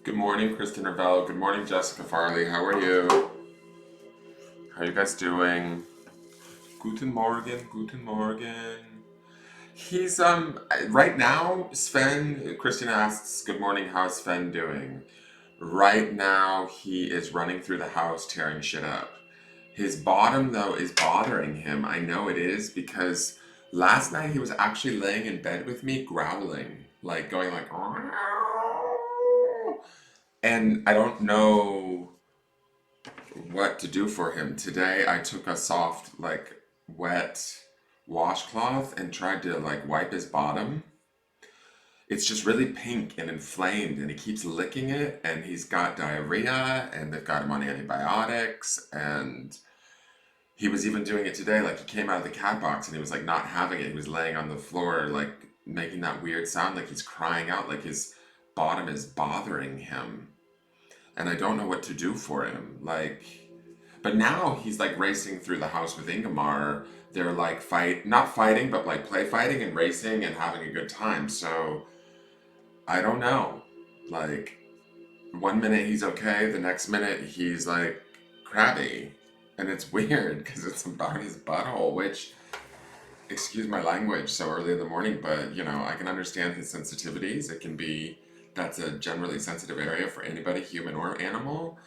Good morning, Kristen Ravello. Good morning, Jessica Farley. How are you? How are you guys doing? Guten Morgen, guten Morgen. He's right now, Sven, Kristen asks, "Good morning, how's Sven doing?" Right now, he is running through the house tearing shit up. His bottom though is bothering him. I know it is because last night he was actually laying in bed with me growling, like going like and I don't know what to do for him. Today I took a soft, like wet washcloth and tried to like wipe his bottom. It's just really pink and inflamed and he keeps licking it and he's got diarrhea and they've got him on antibiotics and he was even doing it today. Like he came out of the cat box and he was like not having it. He was laying on the floor like making that weird sound like he's crying out like his bottom is bothering him. And I don't know what to do for him. Like, but now he's like racing through the house with Ingemar. They're like not fighting, but like play fighting and racing and having a good time. So I don't know. Like, one minute he's okay, the next minute he's like crabby. And it's weird because it's about his butthole, which, excuse my language so early in the morning, but you know, I can understand his sensitivities. It can be, that's a generally sensitive area for anybody, human or animal.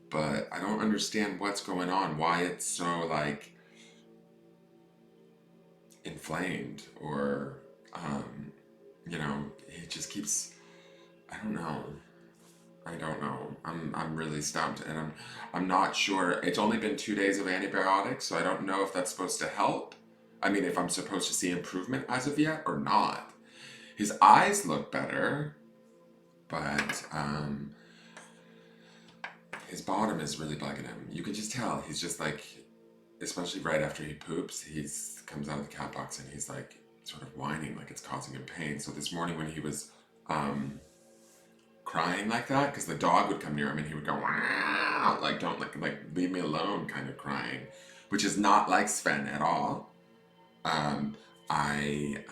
But I don't understand what's going on, why it's so like inflamed or you know, he just keeps, I don't know. I don't know. I'm really stumped and I'm not sure. It's only been 2 days of antibiotics, so I don't know if that's supposed to help. I mean, if I'm supposed to see improvement as of yet or not. His eyes look better, but his bottom is really bugging him. You can just tell. He's just like, especially right after he poops, he's comes out of the cat box and he's like sort of whining like it's causing him pain. So this morning when he was crying like that, because the dog would come near him and he would go wow, like don't like leave me alone kind of crying, which is not like Sven at all. I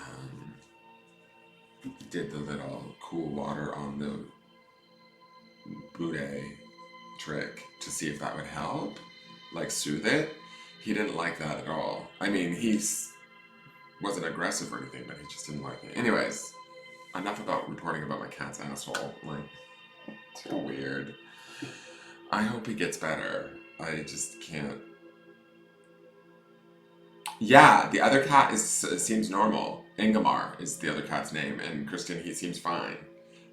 did the little cool water on the Bude trick to see if that would help, like soothe it. He didn't like that at all. I mean, he's wasn't aggressive or anything, but he just didn't like it. Anyways, enough about reporting about my cat's asshole. Like, too weird. I hope he gets better. I just can't. Yeah, the other cat is seems normal. Ingemar is the other cat's name, and Kristen, he seems fine.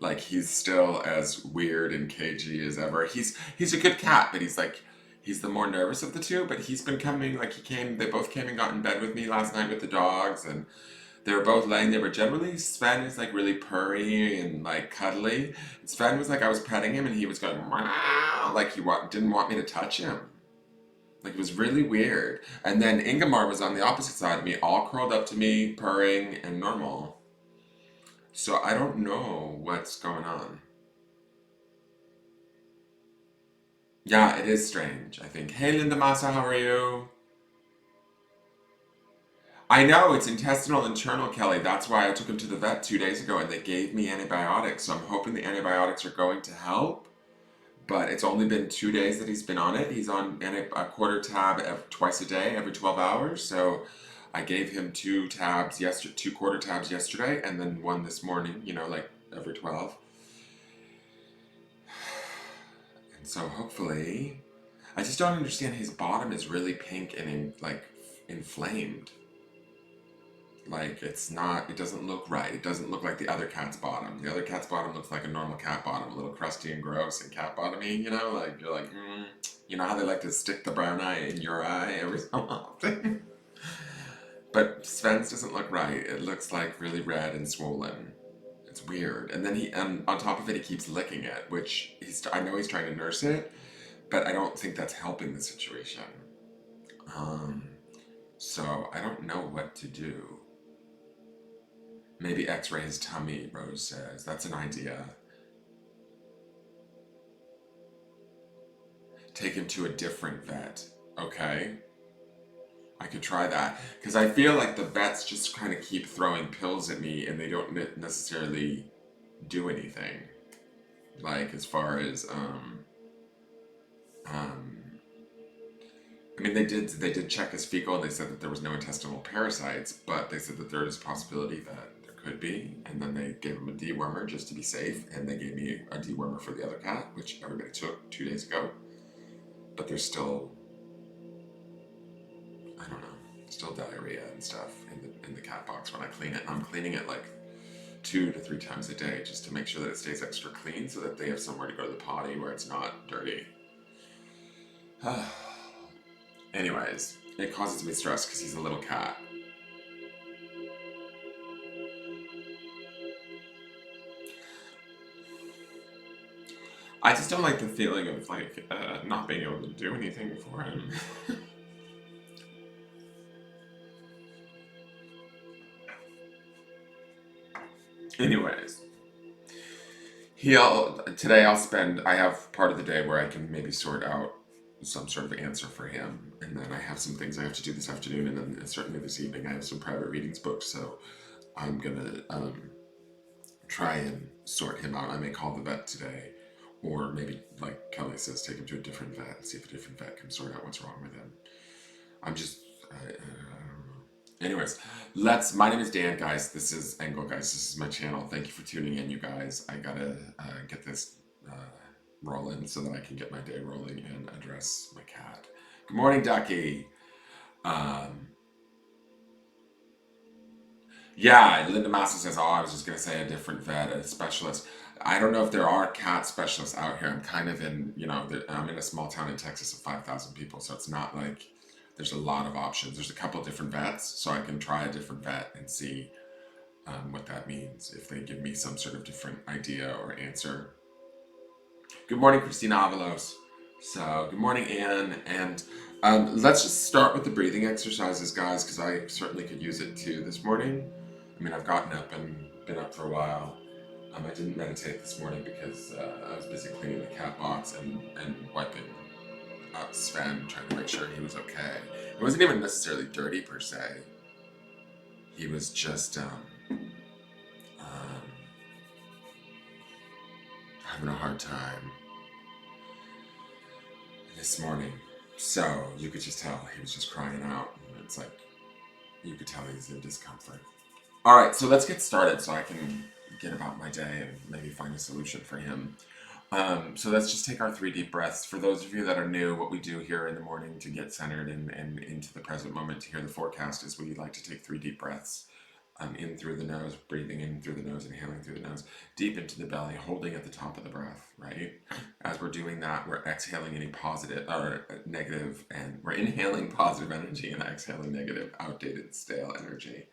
Like he's still as weird and cagey as ever. He's a good cat, but he's like he's the more nervous of the two. But he's been coming like he came. They both came and got in bed with me last night with the dogs, and they were both laying. They were generally Sven is like really purry and like cuddly. Sven was like I was petting him, and he was going "Meow," like he didn't want me to touch him. Like it was really weird. And then Ingemar was on the opposite side of me, all curled up to me, purring and normal. So I don't know what's going on. Yeah, it is strange, I think. Hey Linda Massa, how are you? I know it's intestinal internal, Kelly. That's why I took him to the vet 2 days ago and they gave me antibiotics. So I'm hoping the antibiotics are going to help. But it's only been 2 days that he's been on it. He's on a quarter tab twice a day, every 12 hours. So I gave him 2 tabs yesterday, 2 quarter tabs yesterday, and then one this morning. You know, like every 12. And so hopefully, I just don't understand. His bottom is really pink and like inflamed. Like it's not. It doesn't look right. It doesn't look like the other cat's bottom. The other cat's bottom looks like a normal cat bottom, a little crusty and gross and cat bottomy. You know, like you're like, you know how they like to stick the brown eye in your eye every so often. But Sven's doesn't look right. It looks like really red and swollen. It's weird. And then on top of it, he keeps licking it, which I know he's trying to nurse it, but I don't think that's helping the situation. Um, so I don't know what to do. Maybe x-ray his tummy, Rose says. That's an idea. Take him to a different vet. Okay? I could try that. Because I feel like the vets just kind of keep throwing pills at me and they don't necessarily do anything. like as far as um, I mean, they did check his fecal, and they said that there was no intestinal parasites, but they said that there is a possibility that there could be, and then they gave him a dewormer just to be safe, and they gave me a dewormer for the other cat, which everybody took 2 days ago. But there's still, I don't know, still diarrhea and stuff in the cat box when I clean it. I'm cleaning it like 2 to 3 times a day just to make sure that it stays extra clean, so that they have somewhere to go to the potty where it's not dirty. Anyways, it causes me stress because he's a little cat. I just don't like the feeling of like not being able to do anything for him. Anyways, today I'll spend. I have part of the day where I can maybe sort out some sort of answer for him, and then I have some things I have to do this afternoon, and then certainly this evening I have some private readings booked. So I'm gonna try and sort him out. I may call the vet today, or maybe, like Kelly says, take him to a different vet and see if a different vet can sort out what's wrong with him. I'm just, I don't know. Anyways, my name is Dan, guys. This is Engelgeist. This is my channel. Thank you for tuning in, you guys. I gotta get this rolling so that I can get my day rolling and address my cat. Good morning, Ducky. Um, Yeah, Linda Massa says, "Oh, I was just gonna say a different vet, a specialist." I don't know if there are cat specialists out here. I'm kind of in, I'm in a small town in Texas of 5,000 people, so it's not like there's a lot of options. There's a couple of different vets, so I can try a different vet and see what that means if they give me some sort of different idea or answer. Good morning, Christina Avalos. So, good morning, Anne. And let's just start with the breathing exercises, guys, because I certainly could use it too this morning. I mean, I've gotten up and been up for a while. I didn't meditate this morning because I was busy cleaning the cat box and wiping up Sven, trying to make sure he was okay. It wasn't even necessarily dirty per se. He was just having a hard time this morning. So you could just tell he was just crying out. And it's like, you could tell he's in discomfort. All right, so let's get started so I can get about my day and maybe find a solution for him. So let's just take our 3 deep breaths. For those of you that are new, what we do here in the morning to get centered and into the present moment to hear the forecast is we like to take 3 deep breaths. In through the nose, breathing in through the nose, inhaling through the nose, deep into the belly, holding at the top of the breath, right? As we're doing that, we're exhaling any positive or negative, and we're inhaling positive energy and exhaling negative, outdated, stale energy.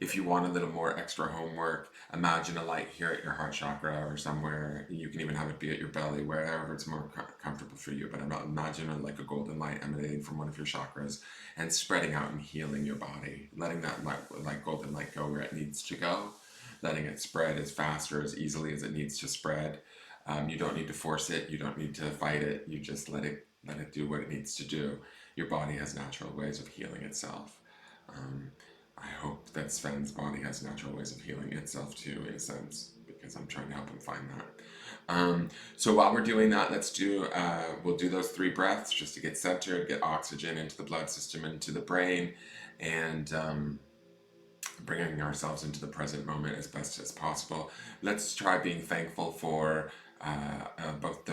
If you want a little more extra homework, imagine a light here at your heart chakra or somewhere. You can even have it be at your belly, wherever it's more comfortable for you. But imagine like a golden light emanating from one of your chakras and spreading out and healing your body, letting that like golden light go where it needs to go, letting it spread as fast or as easily as it needs to spread. You don't need to force it. You don't need to fight it. You just let it do what it needs to do. Your body has natural ways of healing itself. Um, I hope that Sven's body has natural ways of healing itself too, in a sense, because I'm trying to help him find that. So while we're doing that, we'll do those 3 breaths just to get centered, get oxygen into the blood system, into the brain, and bringing ourselves into the present moment as best as possible. Let's try being thankful for both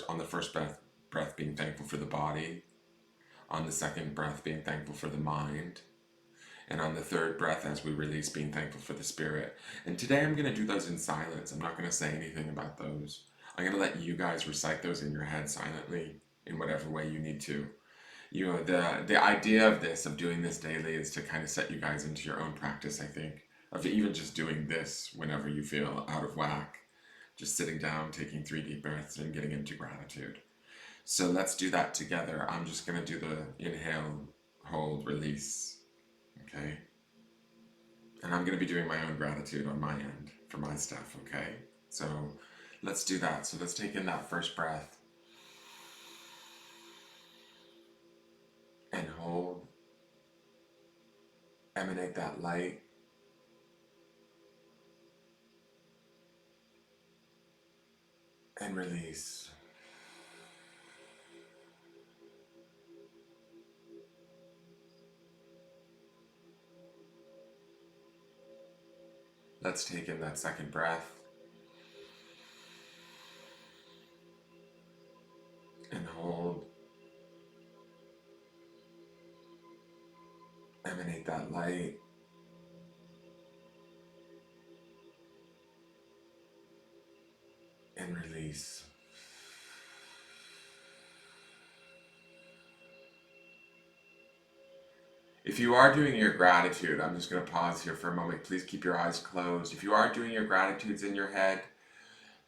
on the first breath being thankful for the body, on the second breath being thankful for the mind, and on the third breath, as we release, being thankful for the spirit. And today I'm going to do those in silence. I'm not going to say anything about those. I'm going to let you guys recite those in your head silently in whatever way you need to. The idea of doing this daily, is to kind of set you guys into your own practice, I think, of even just doing this whenever you feel out of whack. Just sitting down, taking 3 deep breaths, and getting into gratitude. So let's do that together. I'm just going to do the inhale, hold, release. Okay? And I'm going to be doing my own gratitude on my end for my stuff, okay? So let's do that. So let's take in that first breath and hold. Emanate that light. and release. Let's take in that second breath and hold. Emanate that light. And release. If you are doing your gratitude, I'm just going to pause here for a moment. Please keep your eyes closed. If you are doing your gratitudes in your head,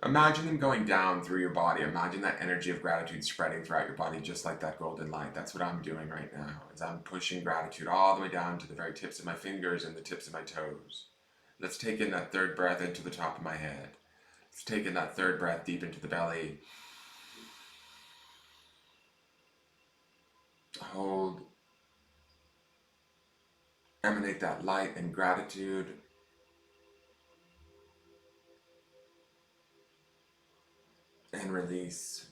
imagine them going down through your body. Imagine that energy of gratitude spreading throughout your body, just like that golden light. That's what I'm doing right now, is I'm pushing gratitude all the way down to the very tips of my fingers and the tips of my toes. Let's take in that third breath into the top of my head. Let's take in that third breath deep into the belly. Hold. Emanate that light and gratitude. And release.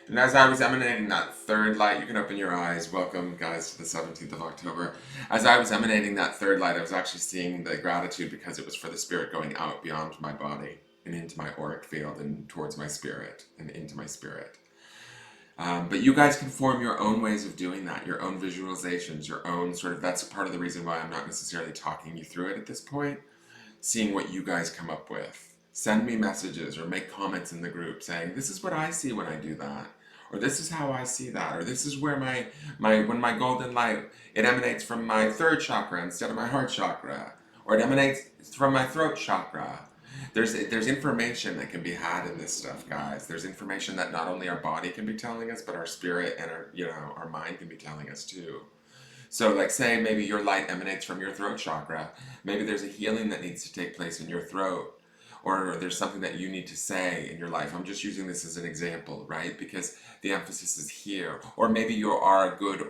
And as I was emanating that third light, you can open your eyes. Welcome, guys, to the 17th of October. As I was emanating that third light, I was actually seeing the gratitude because it was for the spirit going out beyond my body and into my auric field and towards my spirit and into my spirit. But you guys can form your own ways of doing that, your own visualizations, your own sort of, that's part of the reason why I'm not necessarily talking you through it at this point, seeing what you guys come up with. Send me messages or make comments in the group saying, this is what I see when I do that, or this is how I see that, or this is where when my golden light, it emanates from my third chakra instead of my heart chakra, or it emanates from my throat chakra. There's information that can be had in this stuff, guys. There's information that not only our body can be telling us, but our spirit and our mind can be telling us too. So like say maybe your light emanates from your throat chakra. Maybe there's a healing that needs to take place in your throat, or there's something that you need to say in your life. I'm just using this as an example, right? Because the emphasis is here. Or maybe you are a good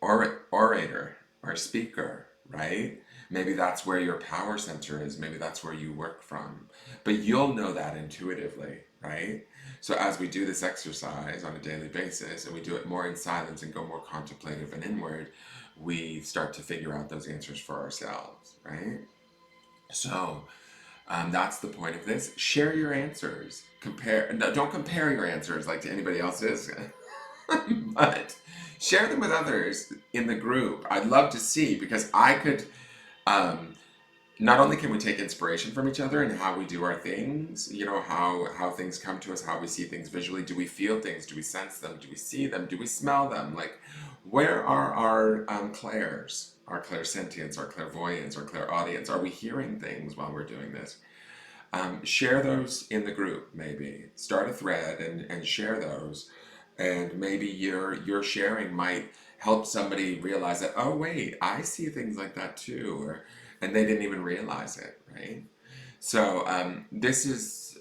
orator or speaker, right? Maybe that's where your power center is. Maybe that's where you work from. But you'll know that intuitively, right? So as we do this exercise on a daily basis and we do it more in silence and go more contemplative and inward, we start to figure out those answers for ourselves, right? So that's the point of this. Share your answers. Don't compare your answers like to anybody else's. But share them with others in the group. I'd love to see, because I could, not only can we take inspiration from each other and how we do our things, how things come to us, how we see things visually. Do we feel things? Do we sense them? Do we see them? Do we smell them? Like, where are our clairs, our clairsentience, our clairvoyance, our clairaudience? Are we hearing things while we're doing this? Share those in the group, maybe. Start a thread and share those. And maybe your sharing might help somebody realize that, oh wait, I see things like that too, and they didn't even realize it, right? So this is,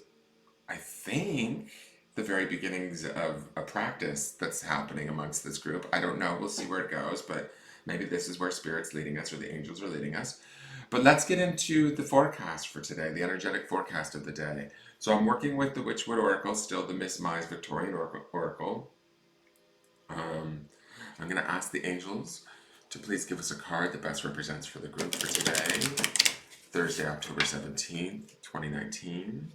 I think, the very beginnings of a practice that's happening amongst this group. I don't know, we'll see where it goes, but maybe this is where Spirit's leading us or the angels are leading us. But let's get into the forecast for today, the energetic forecast of the day. So I'm working with the Witchwood Oracle, still the Miss Mai's Victorian Oracle. I'm going to ask the angels to please give us a card that best represents for the group for today, Thursday, October 17th, 2019.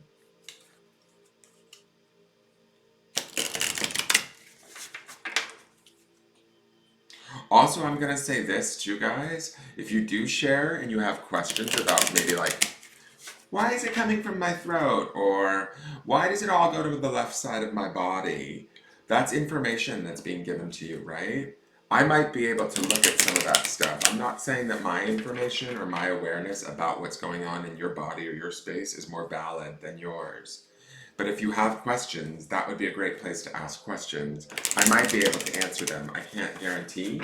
Also, I'm going to say this too, guys. If you do share and you have questions about maybe like, why is it coming from my throat? Or why does it all go to the left side of my body? That's information that's being given to you, right? I might be able to look at some of that stuff. I'm not saying that my information or my awareness about what's going on in your body or your space is more valid than yours. But if you have questions, that would be a great place to ask questions. I might be able to answer them. I can't guarantee.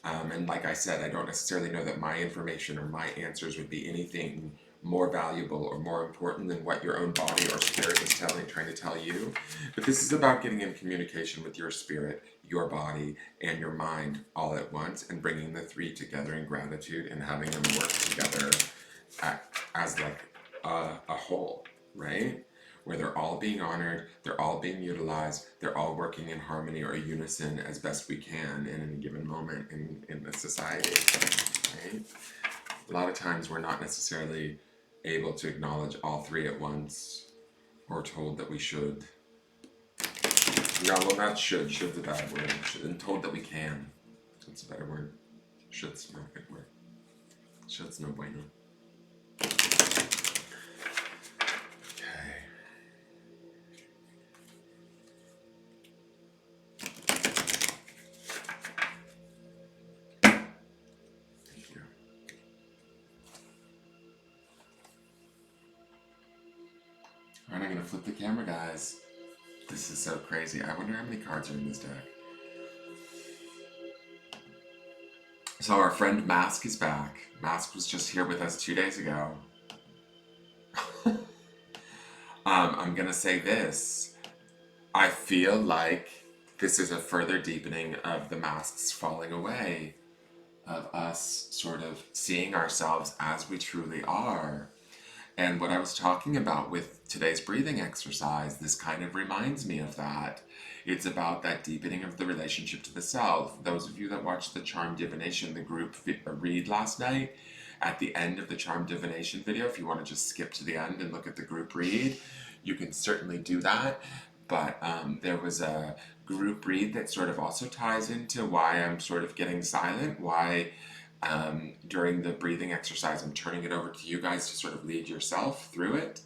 And like I said, I don't necessarily know that my information or my answers would be anything more valuable or more important than what your own body or spirit is trying to tell you. But this is about getting in communication with your spirit, your body, and your mind all at once, and bringing the three together in gratitude and having them work together as like a whole, right? Where they're all being honored, they're all being utilized, they're all working in harmony or unison as best we can in any given moment in the society, right? A lot of times we're not necessarily able to acknowledge all three at once, or told that we should. No, well, not should. Should's a bad word. And told that we can. That's a better word. Should's not a good word. Should's no bueno. Okay. Thank you. Alright, I'm gonna flip the camera, guys. This is so crazy. I wonder how many cards are in this deck. So our friend Mask is back. Mask was just here with us 2 days ago. I'm gonna say this. I feel like this is a further deepening of the masks falling away, of us sort of seeing ourselves as we truly are. And what I was talking about with today's breathing exercise, this kind of reminds me of that. It's about that deepening of the relationship to the self. Those of you that watched the Charm Divination, the group read last night, at the end of the Charm Divination video, if you want to just skip to the end and look at the group read, you can certainly do that. But there was a group read that sort of also ties into why I'm sort of getting silent, why during the breathing exercise I'm turning it over to you guys to sort of lead yourself through it,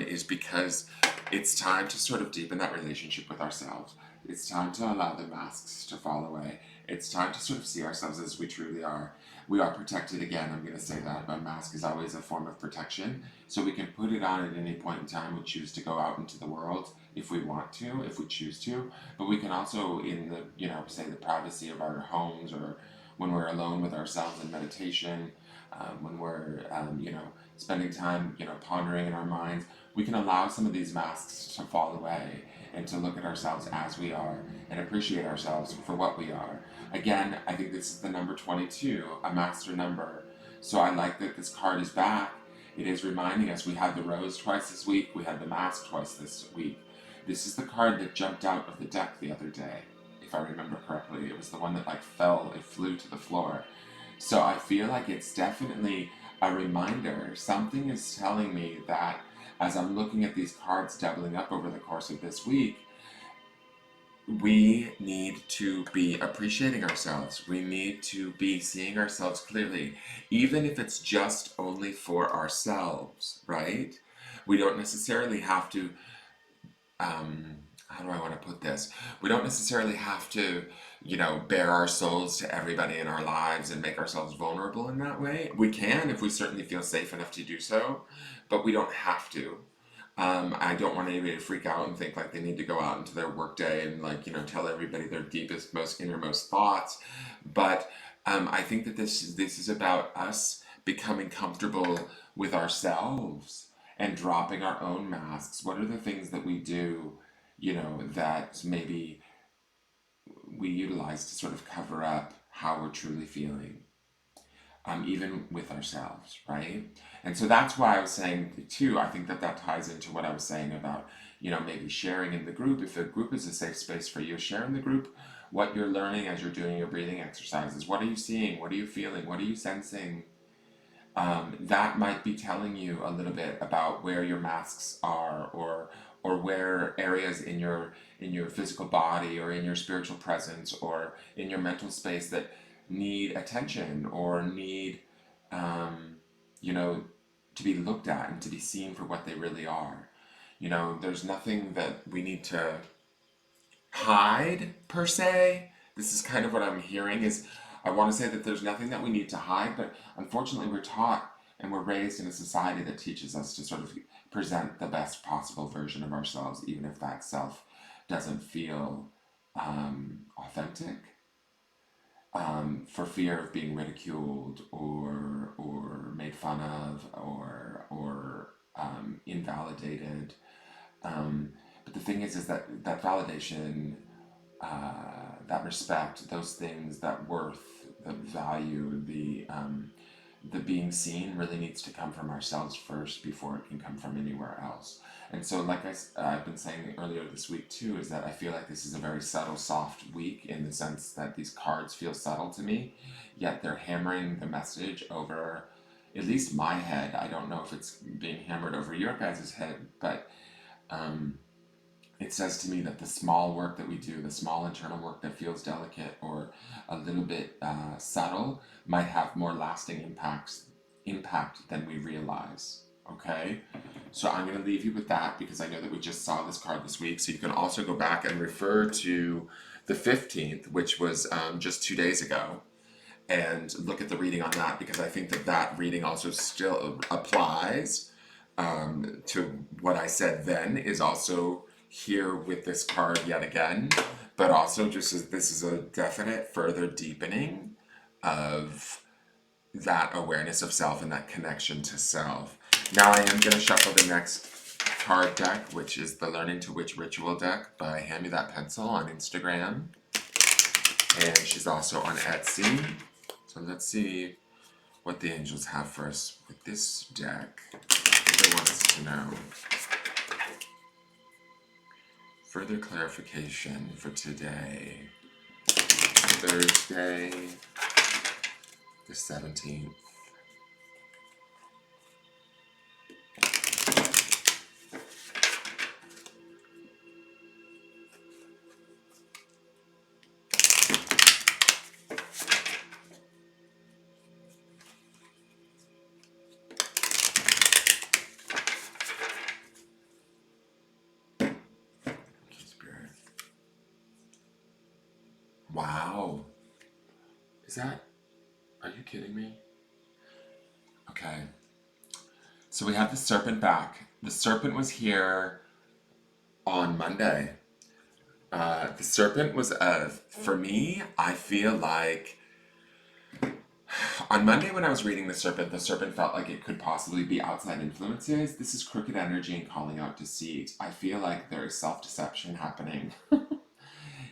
is because it's time to sort of deepen that relationship with ourselves. It's time to allow the masks to fall away. It's time to sort of see ourselves as we truly are. We are protected again, I'm going to say that. A mask is always a form of protection. So we can put it on at any point in time. We choose to go out into the world if we want to, if we choose to. But we can also, in the, say the privacy of our homes, or when we're alone with ourselves in meditation, when we're, spending time, pondering in our minds, we can allow some of these masks to fall away and to look at ourselves as we are and appreciate ourselves for what we are. Again, I think this is the number 22, a master number. So I like that this card is back. It is reminding us we had the rose twice this week, we had the mask twice this week. This is the card that jumped out of the deck the other day, if I remember correctly. It was the one that it flew to the floor. So I feel like it's definitely a reminder. Something is telling me that as I'm looking at these cards doubling up over the course of this week, we need to be appreciating ourselves. We need to be seeing ourselves clearly, even if it's just only for ourselves, right? We don't necessarily have to, how do I want to put this? We don't necessarily have to, bare our souls to everybody in our lives and make ourselves vulnerable in that way. We can if we certainly feel safe enough to do so, but we don't have to. I don't want anybody to freak out and think like they need to go out into their workday and tell everybody their deepest, most innermost thoughts. But I think that this is about us becoming comfortable with ourselves and dropping our own masks. What are the things that we do, that maybe we utilize to sort of cover up how we're truly feeling? Even with ourselves, right? And so that's why I was saying too, I think that ties into what I was saying about, maybe sharing in the group. If the group is a safe space for you, share in the group what you're learning as you're doing your breathing exercises. What are you seeing? What are you feeling? What are you sensing? That might be telling you a little bit about where your masks are, or where areas in your physical body, or in your spiritual presence, or in your mental space that need attention, or need to be looked at and to be seen for what they really are. There's nothing that we need to hide per se. This is kind of what I'm hearing, is I want to say that there's nothing that we need to hide, but unfortunately we're taught and we're raised in a society that teaches us to sort of present the best possible version of ourselves, even if that self doesn't feel authentic. for fear of being ridiculed or made fun of or invalidated. But the thing is that that validation, that respect, those things, that worth, the value, the being seen really needs to come from ourselves first before it can come from anywhere else. And so, like I've been saying earlier this week too, is that I feel like this is a very subtle, soft week in the sense that these cards feel subtle to me, yet they're hammering the message over at least my head. I don't know if it's being hammered over your guys' head, but um, it says to me that the small work that we do, the small internal work that feels delicate or a little bit subtle, might have more lasting impact than we realize. Okay, so I'm going to leave you with that because I know that we just saw this card this week. So you can also go back and refer to the 15th, which was just 2 days ago, and look at the reading on that because I think that that reading also still applies to what I said then, is also here with this card yet again, but also just as this is a definite further deepening of that awareness of self and that connection to self. Now I am going to shuffle the next card deck, which is the Learning to Witch Ritual deck by Hand Me That Pencil on Instagram. And she's also on Etsy. So let's see what the angels have for us with this deck. What they want us to know. Further clarification for today, Thursday, the 17th. Wow. Are you kidding me? Okay. So we have the serpent back. The serpent was here on Monday. The serpent was, for me, I feel like on Monday when I was reading the serpent felt like it could possibly be outside influences. This is crooked energy and calling out deceit. I feel like there is self-deception happening.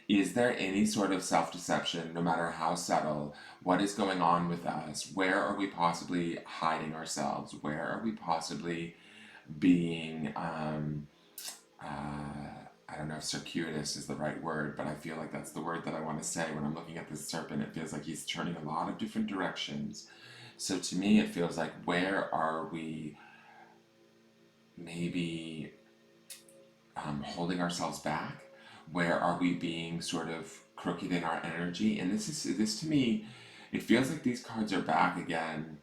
Is there any sort of self-deception, no matter how subtle? What is going on with us? Where are we possibly hiding ourselves? Where are we possibly being, I don't know if circuitous is the right word, but I feel like that's the word that I want to say when I'm looking at this serpent. It feels like he's turning a lot of different directions. So to me, it feels like, where are we maybe holding ourselves back? Where are we being sort of crooked in our energy? And this to me, it feels like these cards are back again,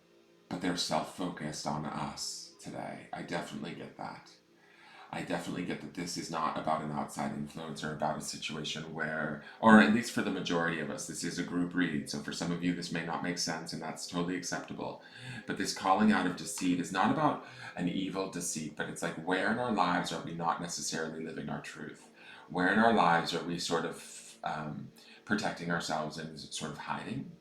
but they're self-focused on us today. I definitely get that. I definitely get that this is not about an outside influence or about a situation where, or at least for the majority of us, this is a group read. So for some of you, this may not make sense, and that's totally acceptable. But this calling out of deceit is not about an evil deceit, but it's like, where in our lives are we not necessarily living our truth? Where in our lives are we sort of protecting ourselves and sort of hiding?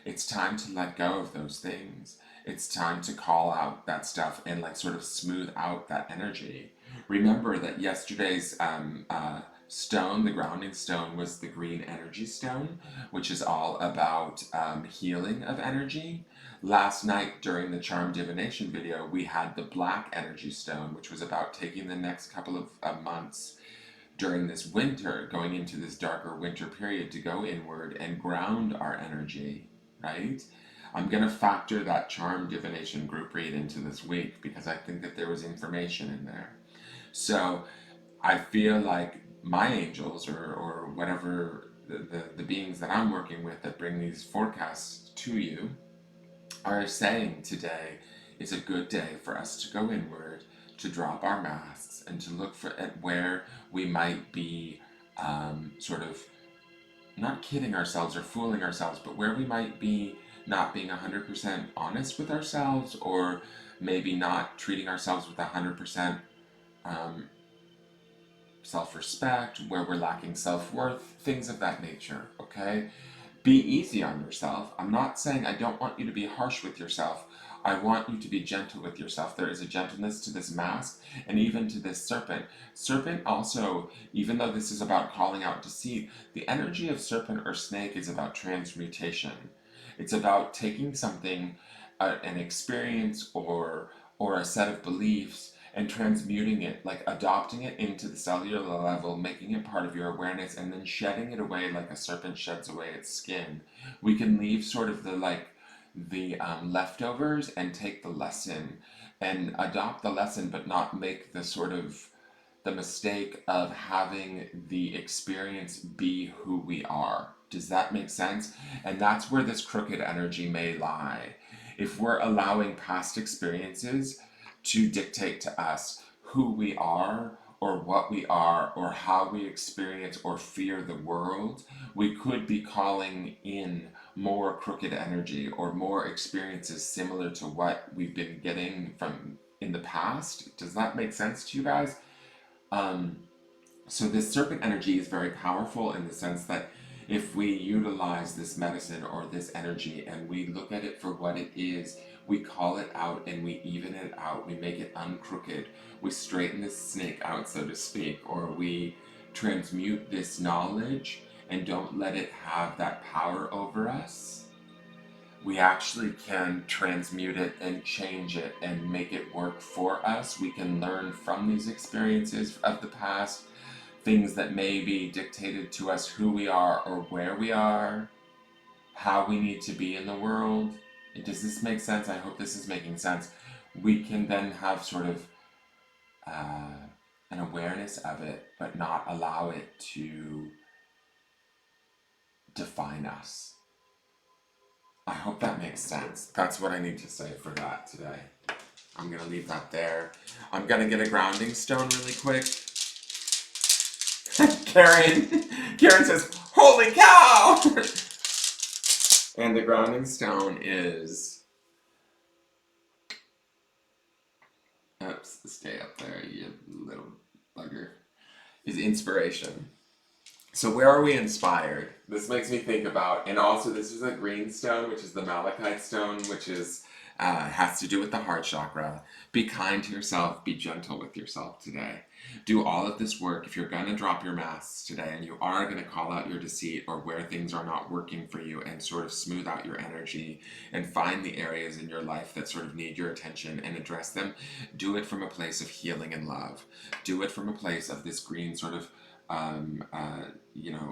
It's time to let go of those things. It's time to call out that stuff and like sort of smooth out that energy. Remember that yesterday's stone, the grounding stone, was the green energy stone, which is all about healing of energy. Last night during the charm divination video, we had the black energy stone, which was about taking the next couple of months during this winter, going into this darker winter period, to go inward and ground our energy, right? I'm going to factor that charm divination group read into this week because I think that there was information in there. So I feel like my angels or whatever the beings that I'm working with that bring these forecasts to you are saying today is a good day for us to go inward, to drop our masks, and to look at where we might be sort of not kidding ourselves or fooling ourselves, but where we might be not being 100% honest with ourselves, or maybe not treating ourselves with 100% self-respect, where we're lacking self-worth, things of that nature, okay? Be easy on yourself. I'm not saying I don't want you to be harsh with yourself. I want you to be gentle with yourself. There is a gentleness to this mask and even to this serpent. Serpent also, even though this is about calling out deceit, the energy of serpent or snake is about transmutation. It's about taking something, an experience or a set of beliefs, and transmuting it, like adopting it into the cellular level, making it part of your awareness, and then shedding it away like a serpent sheds away its skin. We can leave sort of the leftovers and take the lesson and adopt the lesson, but not make the sort of the mistake of having the experience be who we are. Does that make sense? And that's where this crooked energy may lie. If we're allowing past experiences to dictate to us who we are or what we are or how we experience or fear the world, we could be calling in more crooked energy or more experiences similar to what we've been getting from in the past. Does that make sense to you guys? Um, so this serpent energy is very powerful in the sense that if we utilize this medicine or this energy and we look at it for what it is, we call it out and we even it out, we make it uncrooked, we straighten this snake out, so to speak, or we transmute this knowledge and don't let it have that power over us. We actually can transmute it and change it and make it work for us. We can learn from these experiences of the past, things that may be dictated to us who we are or where we are, how we need to be in the world. Does this make sense? I hope this is making sense. We can then have sort of an awareness of it, but not allow it to define us. I hope that makes sense. That's what I need to say for that today. I'm going to leave that there. I'm going to get a grounding stone really quick. Karen says, "Holy cow!" And the grounding stone is, oops, stay up there, you little bugger, is inspiration. So where are we inspired? This makes me think about, and also this is a green stone, which is the malachite stone, which is has to do with the heart chakra. Be kind to yourself. Be gentle with yourself today. Do all of this work. If you're going to drop your masks today and you are going to call out your deceit or where things are not working for you and sort of smooth out your energy and find the areas in your life that sort of need your attention and address them, do it from a place of healing and love. Do it from a place of this green sort of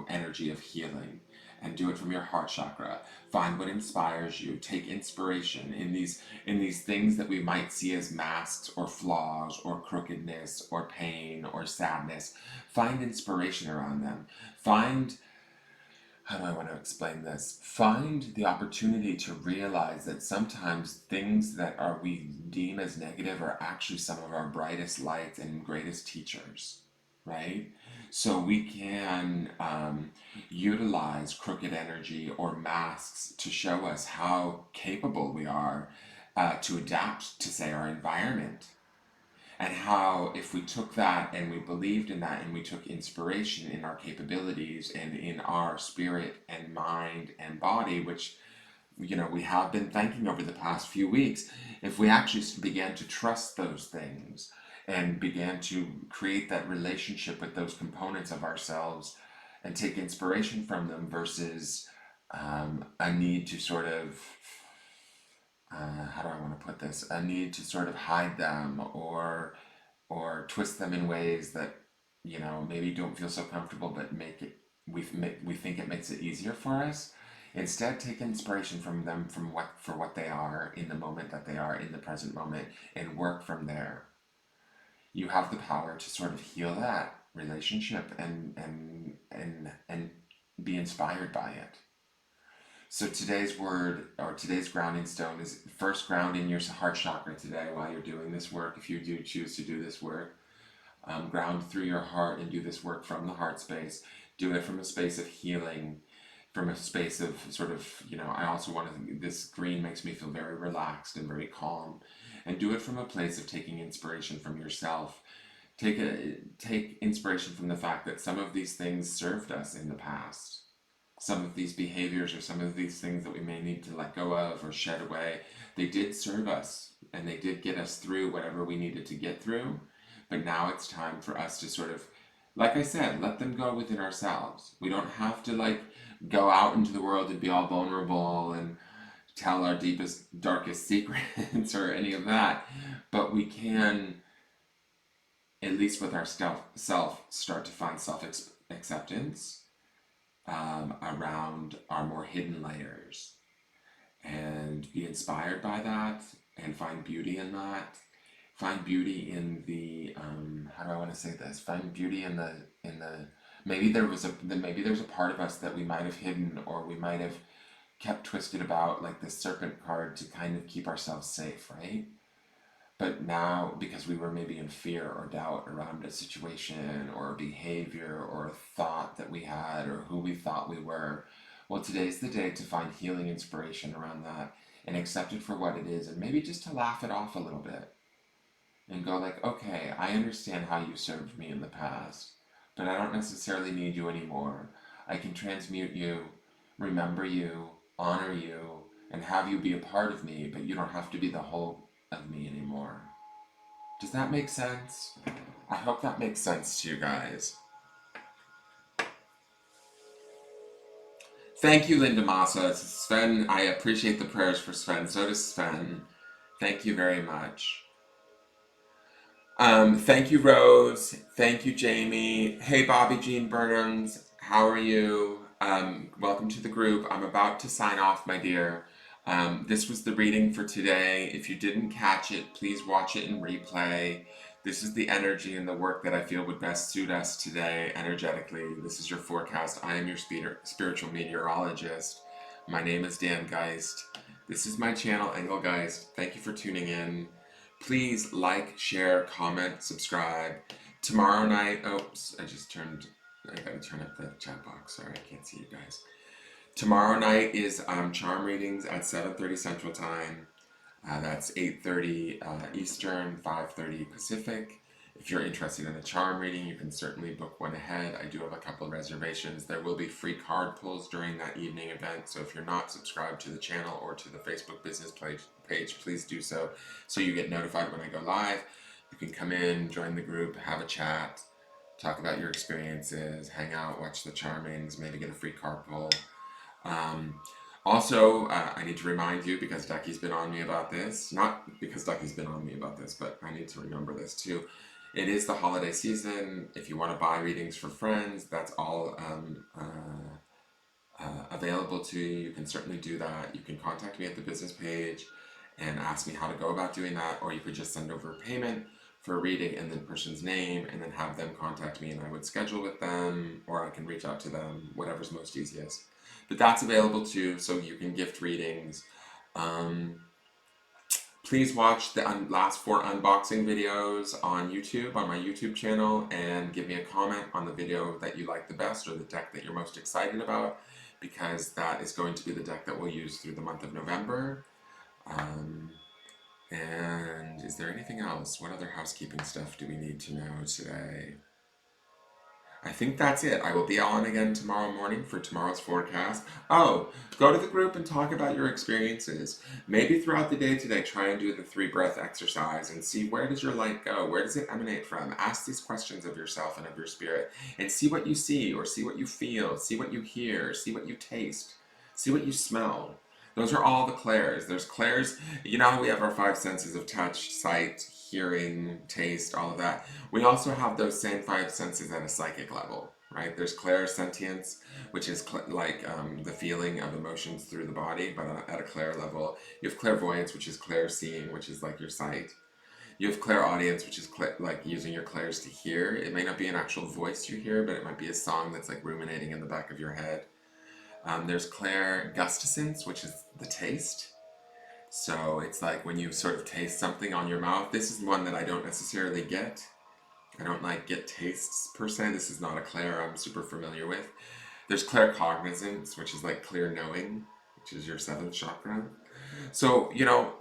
energy of healing, and do it from your heart chakra. Find what inspires you. Take inspiration in these things that we might see as masks or flaws or crookedness or pain or sadness. Find inspiration around them. Find, how do I want to explain this? Find the opportunity to realize that sometimes things that are we deem as negative are actually some of our brightest lights and greatest teachers, right? So we can utilize crooked energy or masks to show us how capable we are to adapt to, say, our environment. And how, if we took that and we believed in that and we took inspiration in our capabilities and in our spirit and mind and body, which we have been thinking over the past few weeks, if we actually began to trust those things and began to create that relationship with those components of ourselves and take inspiration from them versus a need to sort of, how do I want to put this? A need to sort of hide them or twist them in ways that maybe don't feel so comfortable, but make it we think it makes it easier for us. Instead, take inspiration from them for what they are in the moment that they are in the present moment, and work from there. You have the power to sort of heal that relationship and be inspired by it. So today's word or today's grounding stone is first ground in your heart chakra today while you're doing this work. If you do choose to do this work, ground through your heart and do this work from the heart space. Do it from a space of healing, from a space of sort of, I also want to, this green makes me feel very relaxed and very calm. And do it from a place of taking inspiration from yourself take inspiration from the fact that some of these things served us in the past. Some of these behaviors or some of these things that we may need to let go of or shed away, they did serve us and they did get us through whatever we needed to get through. But now it's time for us to sort of, like I said, let them go within ourselves. We don't have to like go out into the world and be all vulnerable and tell our deepest, darkest secrets or any of that. But we can, at least with our self, start to find self acceptance around our more hidden layers and be inspired by that and find beauty in that. Find beauty in the how do I want to say this? Find beauty in the maybe there's a part of us that we might have hidden or we might have kept twisted about, like the serpent card, to kind of keep ourselves safe, right? But now, because we were maybe in fear or doubt around a situation or a behavior or a thought that we had or who we thought we were, well, today's the day to find healing inspiration around that and accept it for what it is, and maybe just to laugh it off a little bit and go like, okay, I understand how you served me in the past, but I don't necessarily need you anymore. I can transmute you, remember you, honor you, and have you be a part of me, but you don't have to be the whole of me anymore. Does that make sense? I hope that makes sense to you guys. Thank you, Linda Massa. Sven, I appreciate the prayers for Sven. So does Sven. Thank you very much. Thank you, Rose. Thank you, Jamie. Hey, Bobby Jean Burnhams. How are you? Welcome to the group. I'm about to sign off, my dear. This was the reading for today. If you didn't catch it, please watch it in replay. This is the energy and the work that I feel would best suit us today energetically. This is your forecast. I am your spiritual meteorologist. My name is Dan Geist. This is my channel, Engelgeist. Thank you for tuning in. Please like, share, comment, subscribe. Tomorrow night, oops, I gotta turn up the chat box. Sorry, I can't see you guys. Tomorrow night is charm readings at 7:30 Central Time. That's 8:30 Eastern, 5:30 Pacific. If you're interested in a charm reading, you can certainly book one ahead. I do have a couple of reservations. There will be free card pulls during that evening event, so if you're not subscribed to the channel or to the Facebook business page, please do so you get notified when I go live. You can come in, join the group, have a chat, talk about your experiences, hang out, watch the charmings, maybe get a free card pull. Also, I need to remind you, because Ducky's been on me about this, not because Ducky's been on me about this, but I need to remember this too. It is the holiday season. If you want to buy readings for friends, that's all available to you. You can certainly do that. You can contact me at the business page and ask me how to go about doing that, or you could just send over a payment for a reading and then person's name and then have them contact me and I would schedule with them, or I can reach out to them, whatever's most easiest. But that's available too, so you can gift readings. Please watch the last 4 unboxing videos on YouTube, on my YouTube channel, and give me a comment on the video that you like the best or the deck that you're most excited about, because that is going to be the deck that we'll use through the month of November. And is there anything else? What other housekeeping stuff do we need to know today? I think that's it. I will be on again tomorrow morning for tomorrow's forecast. Oh, go to the group and talk about your experiences. Maybe throughout the day today, try and do the 3-breath exercise and see, where does your light go? Where does it emanate from? Ask these questions of yourself and of your spirit and see what you see, or see what you feel, see what you hear, see what you taste, see what you smell. Those are all the clairs. There's clairs. You know how we have our 5 senses of touch, sight, hearing, taste, all of that. We also have those same 5 senses at a psychic level, right? There's clairsentience, which is the feeling of emotions through the body, but at a clair level. You have clairvoyance, which is clairseeing, which is like your sight. You have clairaudience, which is like using your clairs to hear. It may not be an actual voice you hear, but it might be a song that's like ruminating in the back of your head. There's clairgusticence, which is the taste. So it's like when you sort of taste something on your mouth. This is one that I don't necessarily get. I don't get tastes per se. This is not a clair I'm super familiar with. There's claircognizance, which is like clear knowing, which is your 7th chakra. So,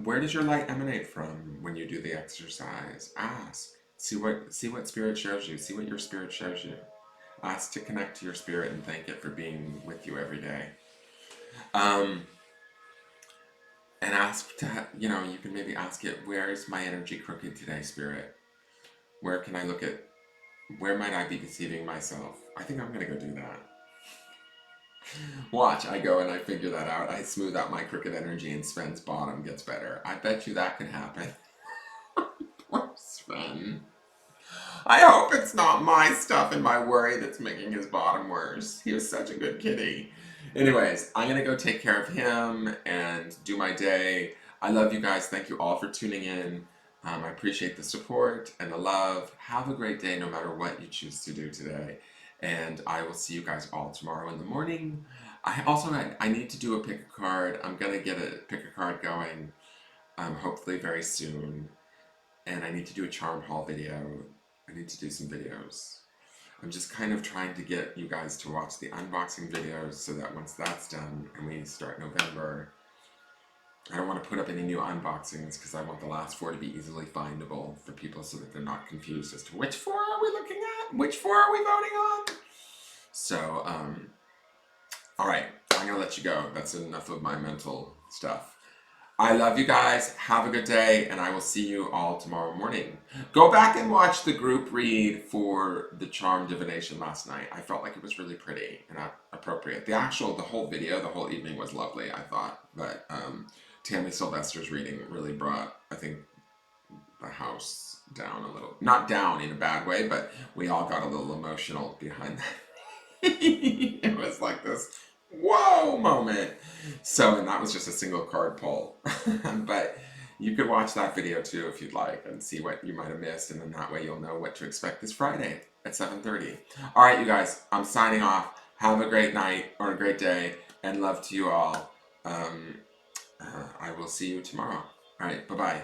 where does your light emanate from when you do the exercise? Ask. See what spirit shows you. See what your spirit shows you. Ask to connect to your spirit and thank it for being with you every day. Um, and ask to, you can maybe ask it, where is my energy crooked today, spirit? Where can I look at, where might I be deceiving myself? I think I'm gonna go do that. Watch, I go and I figure that out. I smooth out my crooked energy and Sven's bottom gets better. I bet you that can happen. Poor Sven. I hope it's not my stuff and my worry that's making his bottom worse. He was such a good kitty. Anyways, I'm gonna go take care of him and do my day. I love you guys. Thank you all for tuning in. I appreciate the support and the love. Have a great day no matter what you choose to do today. And I will see you guys all tomorrow in the morning. I need to do a pick a card. I'm gonna get a pick a card going hopefully very soon. And I need to do a charm haul video. I need to do some videos. I'm just kind of trying to get you guys to watch the unboxing videos so that once that's done and we start November, I don't want to put up any new unboxings because I want the last 4 to be easily findable for people so that they're not confused as to which 4 are we looking at? Which 4 are we voting on? So, alright, I'm gonna let you go. That's enough of my mental stuff. I love you guys. Have a good day, and I will see you all tomorrow morning. Go back and watch the group read for the charm divination last night. I felt like it was really pretty and appropriate. The whole video, the whole evening was lovely, I thought. But Tammy Sylvester's reading really brought, I think, the house down a little. Not down in a bad way, but we all got a little emotional behind that. It was like this whoa moment. So, and that was just a single card pull. But you could watch that video too if you'd like and see what you might have missed, and then that way you'll know what to expect this Friday at 7:30. All right, you guys, I'm signing off. Have a great night or a great day, and love to you all. I will see you tomorrow. All right, bye-bye.